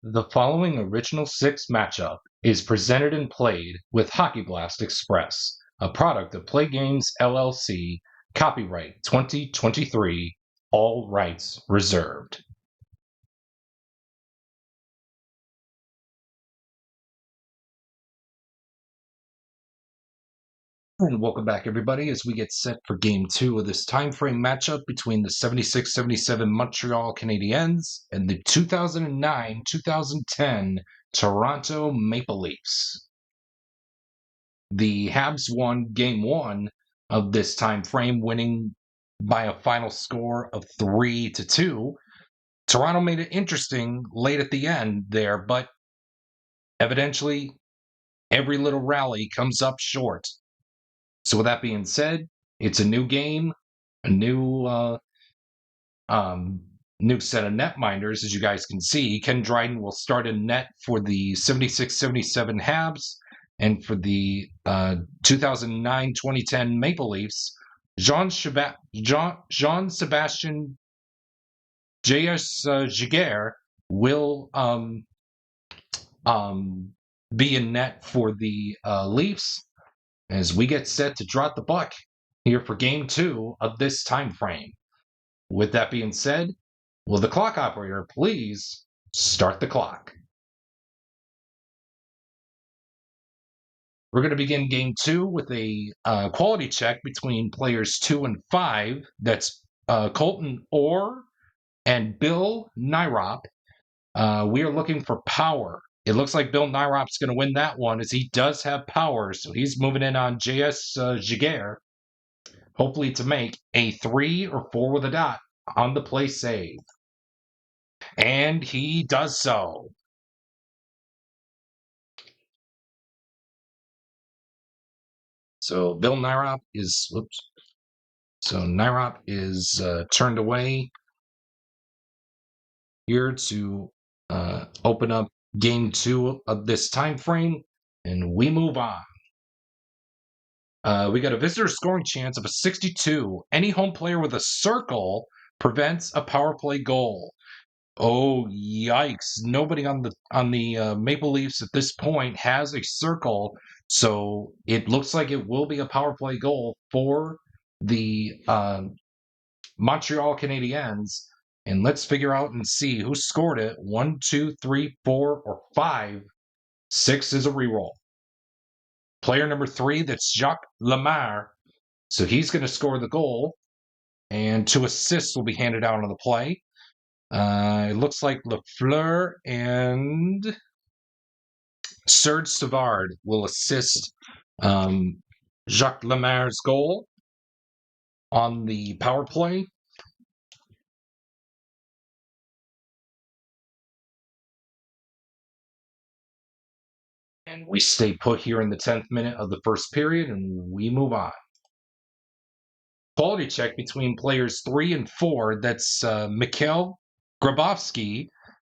The following Original Six matchup is presented and played with Hockey Blast Express, a product of Play Games LLC, copyright 2023, all rights reserved. And welcome back, everybody, as we get set for Game 2 of this time frame matchup between the 76-77 Montreal Canadiens and the 2009-2010 Toronto Maple Leafs. The Habs won Game 1 of this time frame, winning by a final score of 3-2. Toronto made it interesting late at the end there, but evidently every little rally comes up short. So with that being said, it's a new game, a new set of netminders, as you guys can see. Ken Dryden will start in net for the 76-77 Habs, and for the 2009-2010 Maple Leafs, Jean-Sebastian J.S. Giguère will be in net for the Leafs, as we get set to drop the puck here for Game 2 of this time frame. With that being said, will the clock operator please start the clock? We're going to begin Game 2 with a quality check between players 2 and 5. That's Colton Orr and Bill Nyrop. We are looking for power. It looks like Bill Nyrop's going to win that one, as he does have power, so he's moving in on J.S. Giguère, hopefully to make a 3 or 4 with a dot on the play save. And he does so. So Bill Nyrop is, Nyrop is turned away here to open up Game 2 of this time frame, and we move on. We got a visitor scoring chance of a 62. Any home player with a circle prevents a power play goal. Oh, yikes. Nobody on the Maple Leafs at this point has a circle, so it looks like it will be a power play goal for the Montreal Canadiens. And let's figure out and see who scored it. 1, 2, 3, 4, or 5. 6 is a reroll. Player number 3, that's Jacques Lemaire. So he's going to score the goal, and 2 assists will be handed out on the play. It looks like Lafleur and Serge Savard will assist Jacques Lemaire's goal on the power play. And we stay put here in the 10th minute of the first period, and we move on. Quality check between players 3 and 4. That's Mikhail Grabovski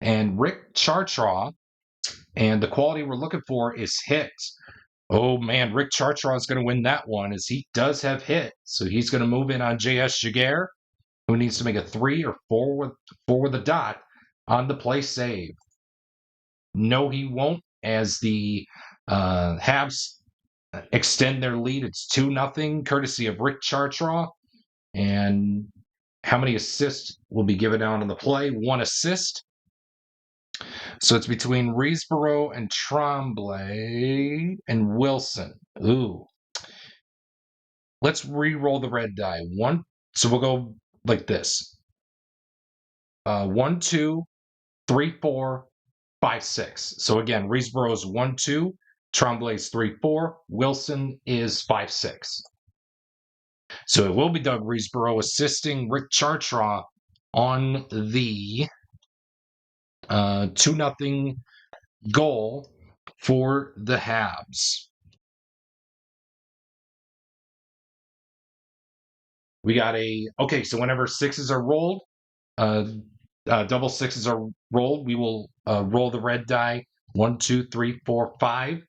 and Rick Chartraw. And the quality we're looking for is hit. Oh, man, Rick Chartraw is going to win that one, as he does have hit. So he's going to move in on J.S. Giguère, who needs to make a 3 or 4 with a dot on the play save. No, he won't, as the Habs extend their lead. It's 2-0, courtesy of Rick Chartraw. And how many assists will be given out on the play? 1 assist. So it's between Riseborough and Tremblay and Wilson. Ooh. Let's re-roll the red die. So we'll go like this. 1, 2, 3, 4, 5, 6. So again, Riseborough is 1, 2. Tremblay is 3, 4. Wilson is 5, 6. So it will be Doug Riseborough assisting Rick Chartraw on the 2-0 goal for the Habs. We got so whenever 6s are rolled, double 6s are rolled, we will roll the red die 1, 2, 3, 4, 5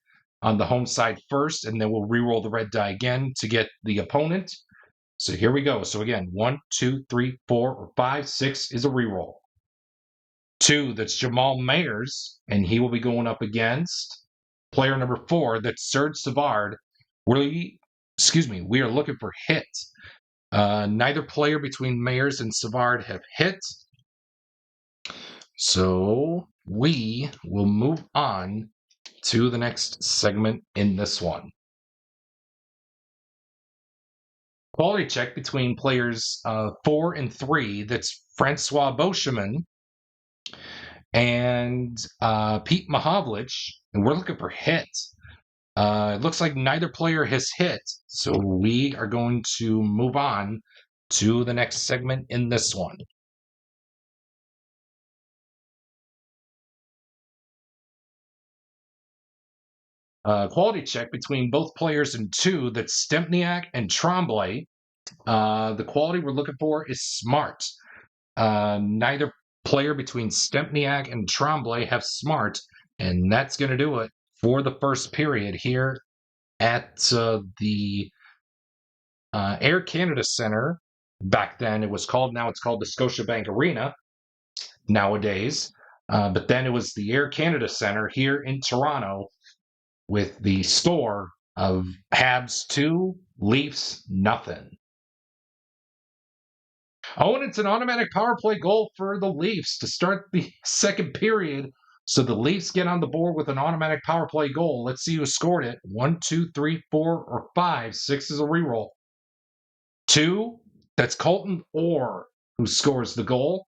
on the home side first, and then we'll re-roll the red die again to get the opponent. So here we go. So again, 1, 2, 3, 4, or 5, 6 is a re-roll. 2, that's Jamal Mayers, and he will be going up against player number 4, that's Serge Savard. We are looking for hits. Neither player between Mayers and Savard have hit. So we will move on to the next segment in this one. Quality check between players 4 and 3. That's Francois Beauchemin and Pete Mahovlich. And we're looking for hits. It looks like neither player has hit. So we are going to move on to the next segment in this one. Quality check between both players in 2. That's Stempniak and Tremblay. The quality we're looking for is smart. Neither player between Stempniak and Tremblay have smart, and that's going to do it for the first period here at the Air Canada Center. Back then it was called, now it's called the Scotiabank Arena nowadays. But then it was the Air Canada Center here in Toronto with the score of Habs 2, Leafs nothing. Oh, and it's an automatic power play goal for the Leafs to start the second period. So the Leafs get on the board with an automatic power play goal. Let's see who scored it. 1, 2, 3, 4, or 5. 6 is a reroll. 2, that's Colton Orr who scores the goal.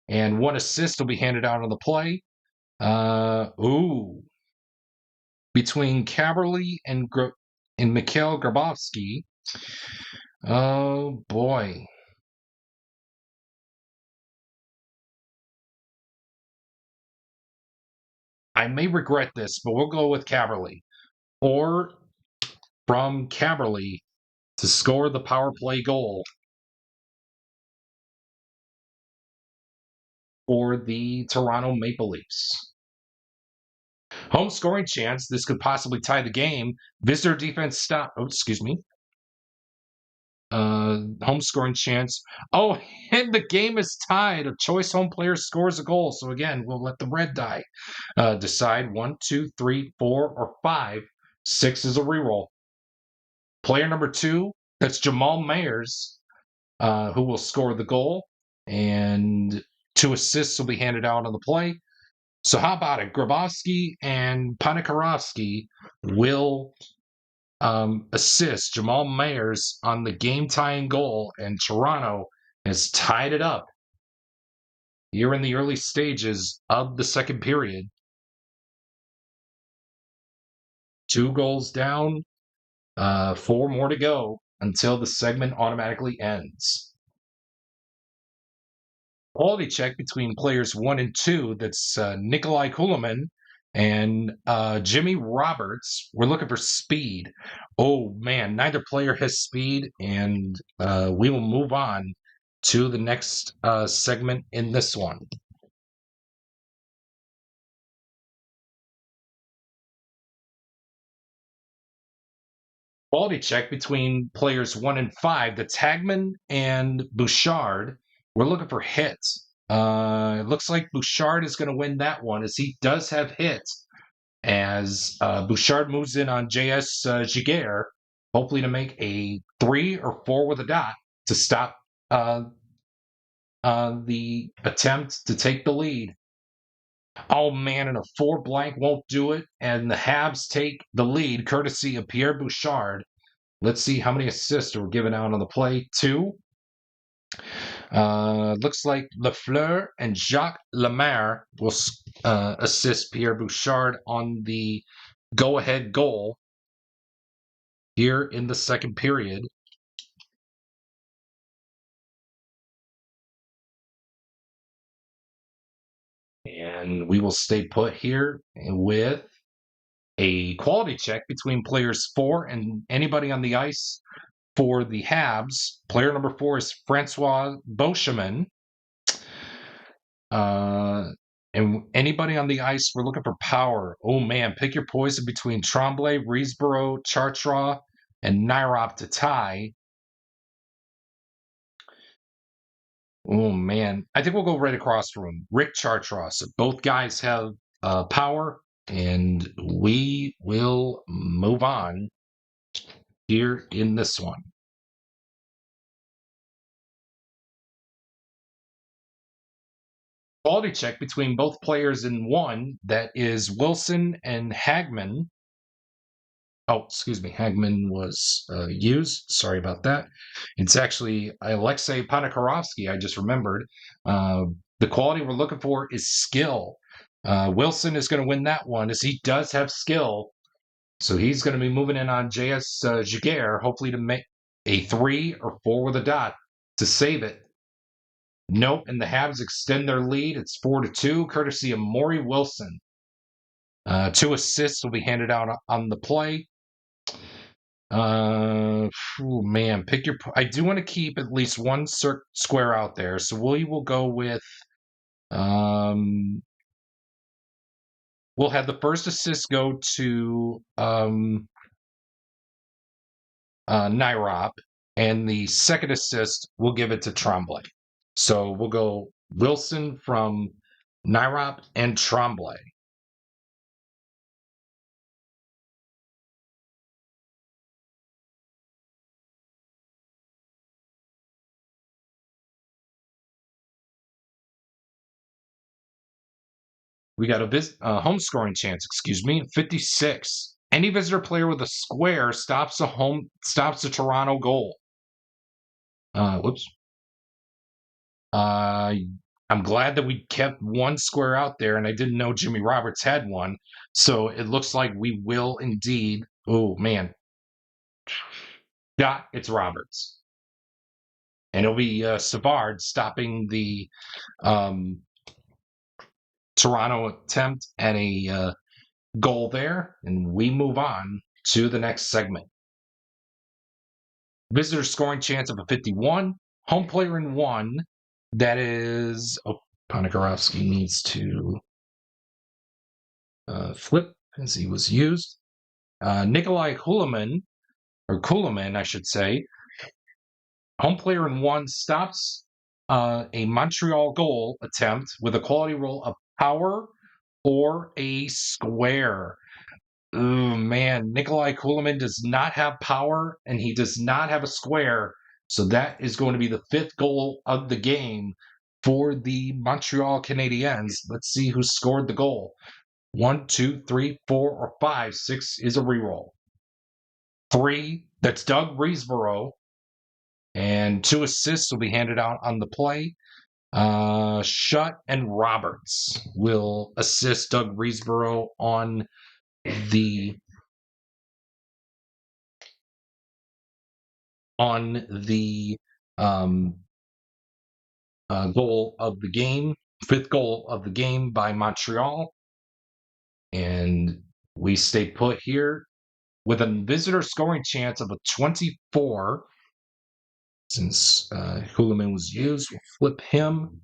And 1 assist will be handed out on the play. Between Caberly and Mikhail Grabovski. Oh, boy. I may regret this, but we'll go with Caberly. Or from Caberly to score the power play goal for the Toronto Maple Leafs. Home scoring chance. This could possibly tie the game. Visitor defense stop. Oh, excuse me. Home scoring chance. Oh, and the game is tied. A choice home player scores a goal. So again, we'll let the red die decide. 1, 2, 3, 4, or 5. 6 is a reroll. Player number 2, that's Jamal Mayers, who will score the goal. And 2 assists will be handed out on the play. So how about it? Grabowski and Panikarovsky will assist Jamal Mayers on the game-tying goal, and Toronto has tied it up here in the early stages of the second period. 2 goals down, 4 more to go until the segment automatically ends. Quality check between players 1 and 2. That's Nikolai Kulemin and Jimmy Roberts. We're looking for speed. Oh, man, neither player has speed, and we will move on to the next segment in this one. Quality check between players 1 and 5. That's Hagman and Bouchard. We're looking for hits. It looks like Bouchard is going to win that one, as he does have hits. As Bouchard moves in on J.S. Giguère, hopefully to make a 3 or 4 with a dot to stop the attempt to take the lead. Oh, man, and a 4 blank won't do it, and the Habs take the lead courtesy of Pierre Bouchard. Let's see how many assists were given out on the play. 2. Looks like Lafleur and Jacques Lemaire will assist Pierre Bouchard on the go-ahead goal here in the second period. And we will stay put here with a quality check between players 4 and anybody on the ice for the Habs. Player number 4 is Francois Beauchemin. And anybody on the ice, we're looking for power. Oh, man, pick your poison between Tremblay, Riesborough, Chartra, and Nairop to tie. Oh man, I think we'll go right across from him. Rick Chartros. So both guys have power, and we will move on here in this one. Quality check between both players in one. That is Wilson and Hagman. Oh, excuse me. Hagman was used. Sorry about that. It's actually Alexei Panikarovsky. I just remembered. The quality we're looking for is skill. Wilson is going to win that one as he does have skill. So he's going to be moving in on JS Jaguar, hopefully to make a 3 or 4 with a dot to save it. Nope, and the Habs extend their lead. It's 4-2, courtesy of Maury Wilson. 2 assists will be handed out on the play. Oh man, pick your. I do want to keep at least one square out there, so we will go with. Um, we'll have the first assist go to Nyrop, and the second assist we'll give it to Tremblay. So we'll go Wilson from Nyrop and Tremblay. We got a home scoring chance, excuse me, 56. Any visitor player with a square stops a Toronto goal. Whoops. Uh, I'm glad that we kept one square out there, and I didn't know Jimmy Roberts had one. So it looks like we will indeed. Oh man, yeah, it's Roberts, and it'll be Savard stopping the um, Toronto attempt at a goal there, and we move on to the next segment. Visitor scoring chance of a 51. Home player in one. That is. Oh, Ponikarovsky needs to flip as he was used. Nikolai Kulemin, or Kulemin, I should say. Home player in one stops a Montreal goal attempt with a quality roll of power or a square. Oh man, Nikolai Kulemin does not have power and he does not have a square. So that is going to be the 5th goal of the game for the Montreal Canadiens. Let's see who scored the goal. 1, 2, 3, 4, or 5. 6 is a reroll. 3, that's Doug Reesborough. And 2 assists will be handed out on the play. Shutt and Roberts will assist Doug Reesborough on the on the um, goal of the game, 5th goal of the game by Montreal. And we stay put here with a visitor scoring chance of a 24. Since Hulaman was used, we'll flip him.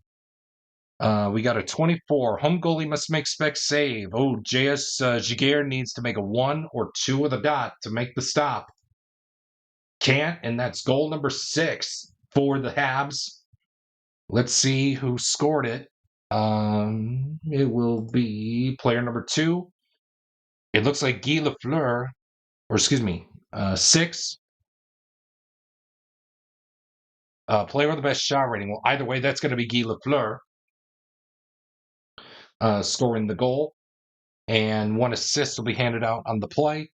We got a 24. Home goalie must make spec save. Oh, JS Jaguar needs to make a 1 or 2 with a dot to make the stop. Can't, and that's goal number 6 for the Habs. Let's see who scored it. It will be player number 2. It looks like Guy Lafleur, or excuse me, 6. Player with the best shot rating. Well, either way, that's going to be Guy Lafleur scoring the goal. And 1 assist will be handed out on the play.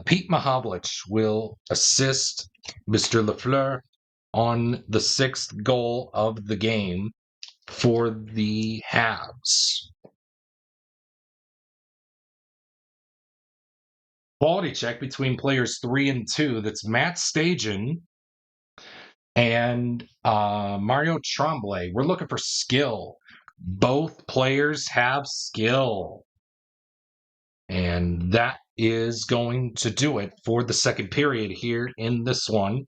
Pete Mahavlich will assist Mr. Lafleur on the 6th goal of the game for the Habs. Quality check between players 3 and 2. That's Matt Stajan and Mario Tremblay. We're looking for skill. Both players have skill. And that is going to do it for the second period here in this one.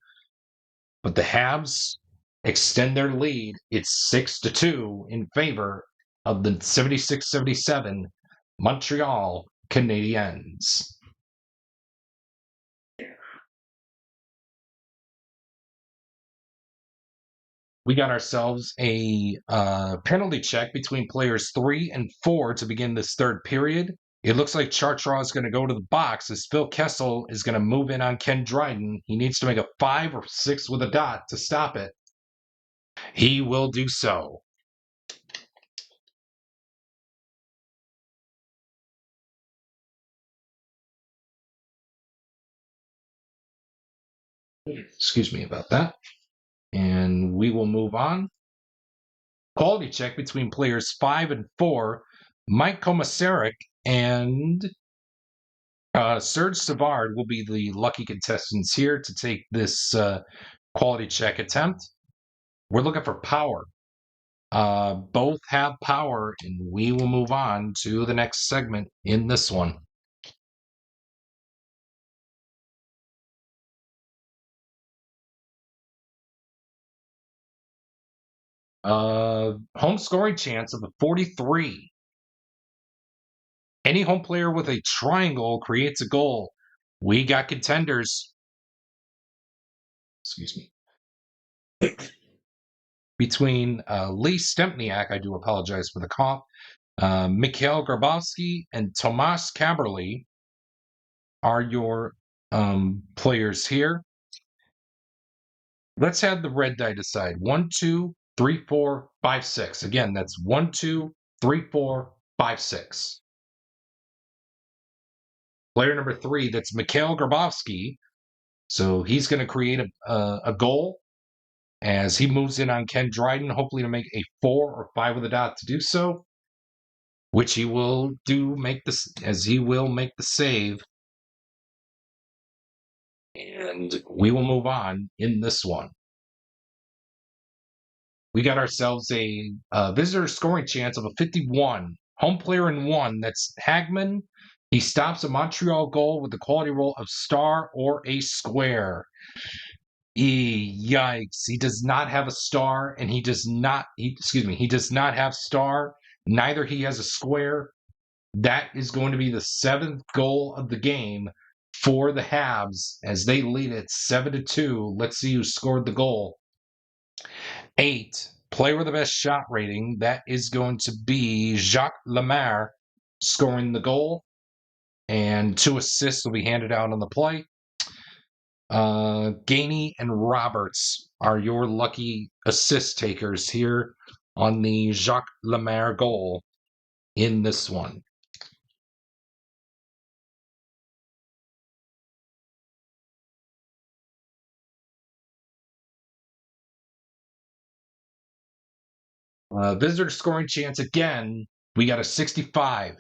But the Habs extend their lead. It's 6-2 in favor of the 76-77 Montreal Canadiens. We got ourselves a penalty check between players 3 and 4 to begin this third period. It looks like Chartraw is going to go to the box as Phil Kessel is going to move in on Ken Dryden. He needs to make a 5 or 6 with a dot to stop it. He will do so. Excuse me about that. And we will move on. Quality check between players 5 and 4. Mike Komisarek and Serge Savard will be the lucky contestants here to take this quality check attempt. We're looking for power. Both have power, and we will move on to the next segment in this one. Home scoring chance of a 43. Any home player with a triangle creates a goal. We got contenders. Excuse me. Between Lee Stempniak, I do apologize for the cough, Mikhail Grabowski and Tomas Kaberle are your players here. Let's have the red die decide. 1, 2, 3, 4, 5, 6. Again, that's 1, 2, 3, 4, 5, 6. Player number 3, that's Mikhail Grabowski. So he's going to create a goal as he moves in on Ken Dryden, hopefully to make a 4 or 5 with a dot to do so, which he will do as he will make the save. And we will move on in this one. We got ourselves a visitor scoring chance of a 51. Home player in 1, that's Hagman. He stops a Montreal goal with the quality roll of star or a square. Yikes. He does not have a star, and he does not have star. Neither he has a square. That is going to be the 7th goal of the game for the Habs as they lead it 7-2. Let's see who scored the goal. 8, player with the best shot rating. That is going to be Jacques Lemaire scoring the goal. And 2 assists will be handed out on the play. Gainey and Roberts are your lucky assist takers here on the Jacques Lemaire goal in this one. Visitor scoring chance again. We got a 65.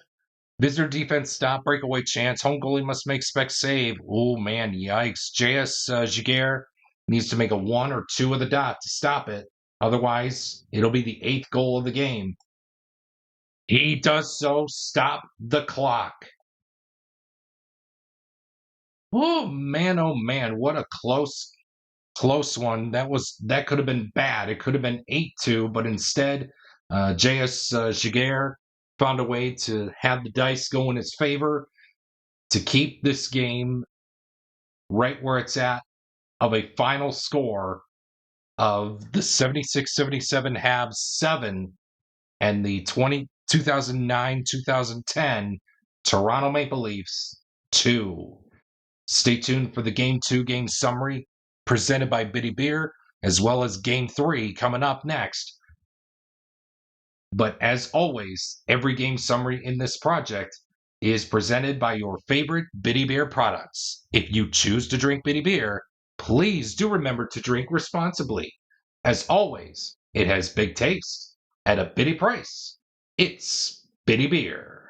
Visitor defense stop, breakaway chance. Home goalie must make spec save. Oh, man, yikes. J.S. Giguere needs to make a 1 or 2 with a dot to stop it. Otherwise, it'll be the 8th goal of the game. He does so. Stop the clock. Oh, man, what a close one. That could have been bad. It could have been 8-2, but instead, J.S. Giguere found a way to have the dice go in his favor to keep this game right where it's at, of a final score of the 76-77 Habs 7 and the 2009-2010 Toronto Maple Leafs 2. Stay tuned for the Game 2 game summary presented by Biddy Beer, as well as Game 3 coming up next. But as always, every game summary in this project is presented by your favorite Biddy Beer products. If you choose to drink Biddy Beer, please do remember to drink responsibly. As always, it has big taste at a Biddy price. It's Biddy Beer.